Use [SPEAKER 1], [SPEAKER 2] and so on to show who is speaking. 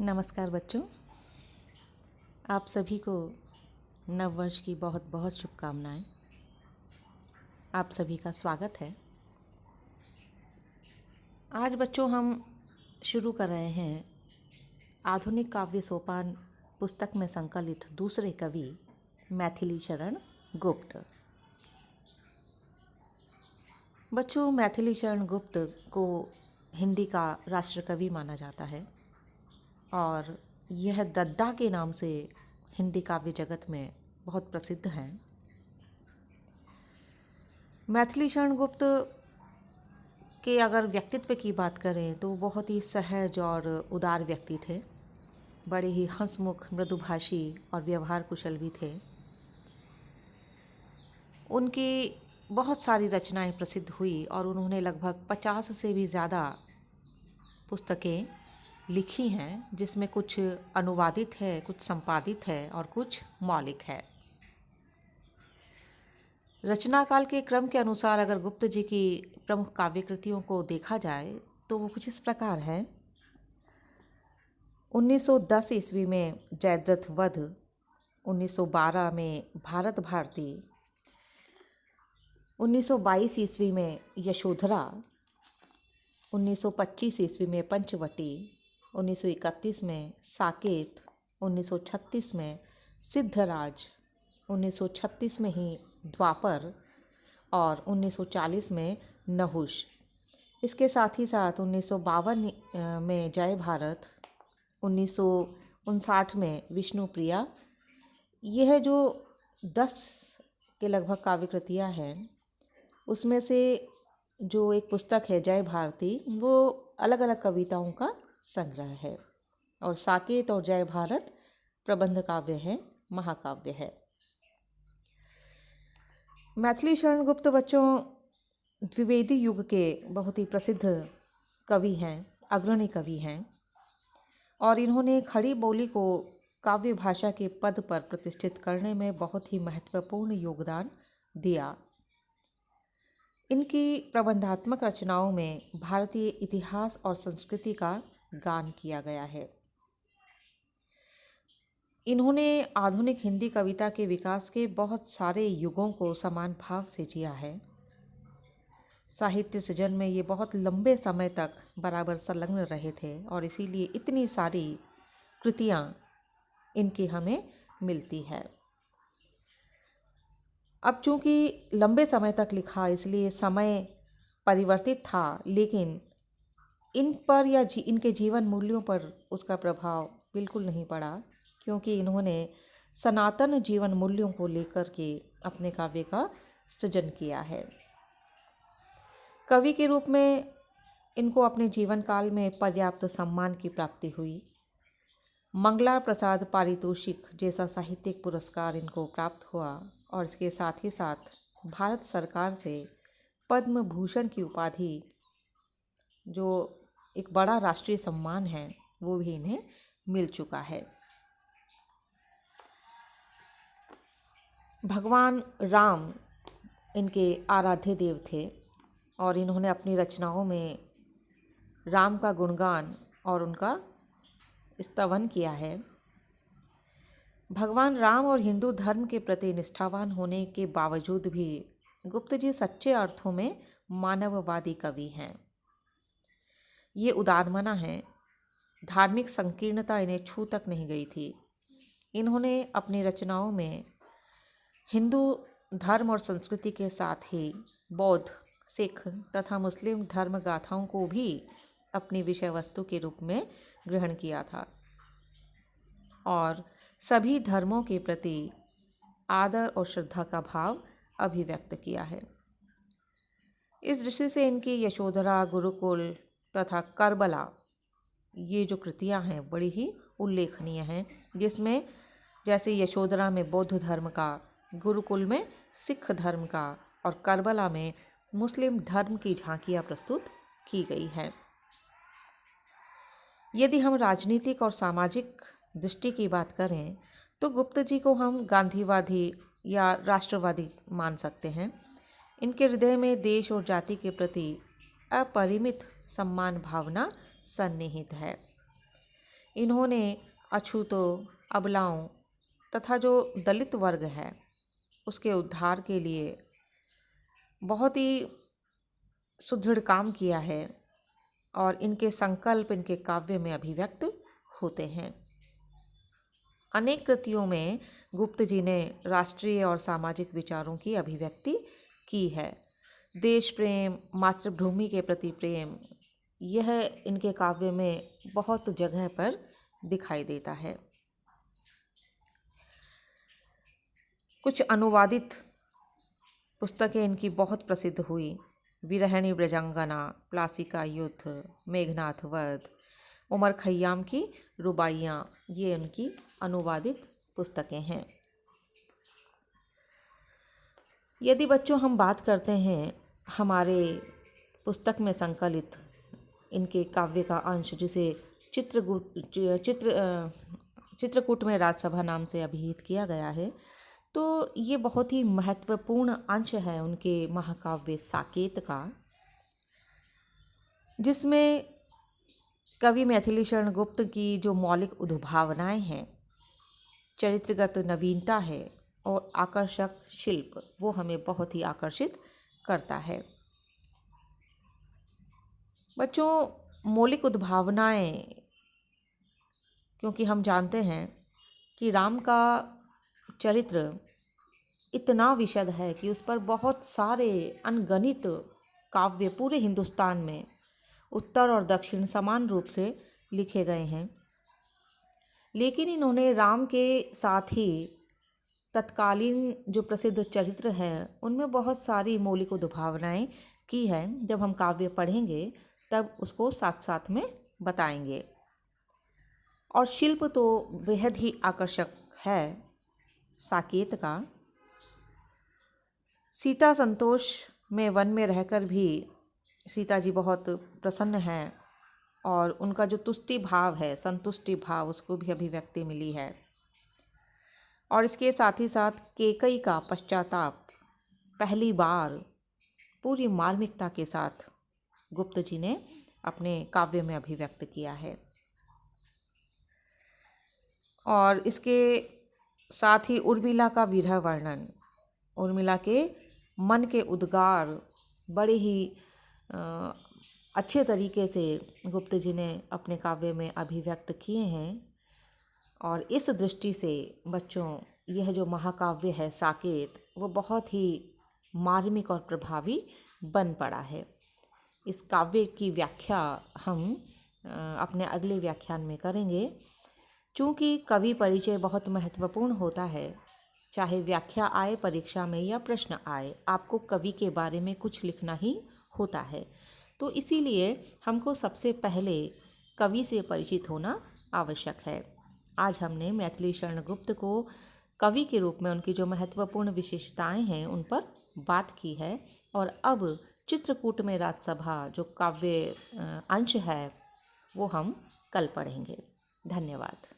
[SPEAKER 1] नमस्कार बच्चों, आप सभी को नव वर्ष की बहुत बहुत शुभकामनाएं। आप सभी का स्वागत है। आज बच्चों हम शुरू कर रहे हैं आधुनिक काव्य सोपान पुस्तक में संकलित दूसरे कवि मैथिली शरण गुप्त। बच्चों, मैथिली शरण गुप्त को हिंदी का राष्ट्र कवि माना जाता है और यह दद्दा के नाम से हिंदी काव्य जगत में बहुत प्रसिद्ध हैं। मैथिली शरण गुप्त के अगर व्यक्तित्व की बात करें तो बहुत ही सहज और उदार व्यक्ति थे। बड़े ही हंसमुख, मृदुभाषी और व्यवहार कुशल भी थे। उनकी बहुत सारी रचनाएं प्रसिद्ध हुई और उन्होंने लगभग 50 से भी ज़्यादा पुस्तकें लिखी हैं, जिसमें कुछ अनुवादित है, कुछ संपादित है और कुछ मौलिक है। रचना काल के क्रम के अनुसार अगर गुप्त जी की प्रमुख काव्य कृतियों को देखा जाए तो वो कुछ इस प्रकार है। 1910 ईस्वी में जयद्रथ वध, 1912 में भारत भारती, 1922 ईस्वी में यशोधरा, 1925 ईस्वी में पंचवटी, 1931 में साकेत, 1936 में सिद्धराज, 1936 में ही द्वापर और 1940 में नहुष। इसके साथ ही साथ 1952 में जय भारत, 1959 में विष्णुप्रिया। यह जो 10 के लगभग काव्य कृतियाँ हैं, उसमें से जो एक पुस्तक है जय भारती, वो अलग अलग कविताओं का संग्रह है और साकेत और जय भारत प्रबंध काव्य है, महाकाव्य है। मैथिली शरण गुप्त बच्चों द्विवेदी युग के बहुत ही प्रसिद्ध कवि हैं, अग्रणी कवि हैं और इन्होंने खड़ी बोली को काव्य भाषा के पद पर प्रतिष्ठित करने में बहुत ही महत्वपूर्ण योगदान दिया। इनकी प्रबंधात्मक रचनाओं में भारतीय इतिहास और संस्कृति का गान किया गया है। इन्होंने आधुनिक हिंदी कविता के विकास के बहुत सारे युगों को समान भाव से जिया है। साहित्य सृजन में ये बहुत लंबे समय तक बराबर संलग्न रहे थे और इसीलिए इतनी सारी कृतियाँ इनकी हमें मिलती है। अब चूँकि लंबे समय तक लिखा, इसलिए समय परिवर्तित था, लेकिन इन पर या इनके जीवन मूल्यों पर उसका प्रभाव बिल्कुल नहीं पड़ा, क्योंकि इन्होंने सनातन जीवन मूल्यों को लेकर के अपने काव्य का सृजन किया है। कवि के रूप में इनको अपने जीवन काल में पर्याप्त सम्मान की प्राप्ति हुई। मंगला प्रसाद पारितोषिक जैसा साहित्यिक पुरस्कार इनको प्राप्त हुआ और इसके साथ ही साथ भारत सरकार से पद्म भूषण की उपाधि, जो एक बड़ा राष्ट्रीय सम्मान है, वो भी इन्हें मिल चुका है। भगवान राम इनके आराध्य देव थे और इन्होंने अपनी रचनाओं में राम का गुणगान और उनका स्तवन किया है। भगवान राम और हिंदू धर्म के प्रति निष्ठावान होने के बावजूद भी गुप्त जी सच्चे अर्थों में मानववादी कवि हैं। ये उदारमना हैं। धार्मिक संकीर्णता इन्हें छू तक नहीं गई थी। इन्होंने अपनी रचनाओं में हिंदू धर्म और संस्कृति के साथ ही बौद्ध, सिख तथा मुस्लिम धर्म गाथाओं को भी अपनी विषय वस्तु के रूप में ग्रहण किया था और सभी धर्मों के प्रति आदर और श्रद्धा का भाव अभिव्यक्त किया है। इस दृष्टि से इनकी यशोधरा, गुरुकुल तथा करबला, ये जो कृतियां हैं बड़ी ही उल्लेखनीय हैं, जिसमें जैसे यशोधरा में बौद्ध धर्म का, गुरुकुल में सिख धर्म का और करबला में मुस्लिम धर्म की झांकियां प्रस्तुत की गई हैं। यदि हम राजनीतिक और सामाजिक दृष्टि की बात करें तो गुप्त जी को हम गांधीवादी या राष्ट्रवादी मान सकते हैं। इनके हृदय में देश और जाति के प्रति अपरिमित सम्मान भावना सन्निहित है। इन्होंने अछूतों, अबलाओं तथा जो दलित वर्ग है उसके उद्धार के लिए बहुत ही सुदृढ़ काम किया है और इनके संकल्प इनके काव्य में अभिव्यक्त होते हैं। अनेक कृतियों में गुप्त जी ने राष्ट्रीय और सामाजिक विचारों की अभिव्यक्ति की है। देश प्रेम, मातृभूमि के प्रति प्रेम, यह इनके काव्य में बहुत जगह पर दिखाई देता है। कुछ अनुवादित पुस्तकें इनकी बहुत प्रसिद्ध हुई। विरहिणी ब्रजांगना, प्लासी का युद्ध, मेघनाथ वध, उमर खय्याम की रुबाइयाँ, ये उनकी अनुवादित पुस्तकें हैं। यदि बच्चों हम बात करते हैं हमारे पुस्तक में संकलित इनके काव्य का अंश, जिसे चित्रकूट में राजसभा नाम से अभिहित किया गया है, तो ये बहुत ही महत्वपूर्ण अंश है उनके महाकाव्य साकेत का, जिसमें कवि मैथिली शरण गुप्त की जो मौलिक उद्भावनाएं हैं, चरित्रगत नवीनता है और आकर्षक शिल्प, वो हमें बहुत ही आकर्षित करता है। बच्चों, मौलिक उद्भावनाएं, क्योंकि हम जानते हैं कि राम का चरित्र इतना विशद है कि उस पर बहुत सारे अनगणित काव्य पूरे हिंदुस्तान में उत्तर और दक्षिण समान रूप से लिखे गए हैं। लेकिन इन्होंने राम के साथ ही तत्कालीन जो प्रसिद्ध चरित्र हैं उनमें बहुत सारी मौलिक उद्भावनाएं की हैं। जब हम काव्य पढ़ेंगे तब उसको साथ साथ में बताएंगे। और शिल्प तो बेहद ही आकर्षक है साकेत का। सीता संतोष में वन में रहकर भी सीता जी बहुत प्रसन्न हैं और उनका जो तुष्टि भाव है, संतुष्टि भाव, उसको भी अभिव्यक्ति मिली है। और इसके साथ ही साथ कैकेयी का पश्चाताप पहली बार पूरी मार्मिकता के साथ गुप्त जी ने अपने काव्य में अभिव्यक्त किया है। और इसके साथ ही उर्मिला का विरह वर्णन, उर्मिला के मन के उद्गार बड़े ही अच्छे तरीके से गुप्त जी ने अपने काव्य में अभिव्यक्त किए हैं। और इस दृष्टि से बच्चों, यह जो महाकाव्य है साकेत, वो बहुत ही मार्मिक और प्रभावी बन पड़ा है। इस काव्य की व्याख्या हम अपने अगले व्याख्यान में करेंगे। चूँकि कवि परिचय बहुत महत्वपूर्ण होता है, चाहे व्याख्या आए परीक्षा में या प्रश्न आए, आपको कवि के बारे में कुछ लिखना ही होता है। तो इसीलिए हमको सबसे पहले कवि से परिचित होना आवश्यक है। आज हमने मैथिली शरण गुप्त को कवि के रूप में उनकी जो महत्वपूर्ण विशेषताएं हैं उन पर बात की है। और अब चित्रकूट में राजसभा जो काव्य अंश है वो हम कल पढ़ेंगे। धन्यवाद।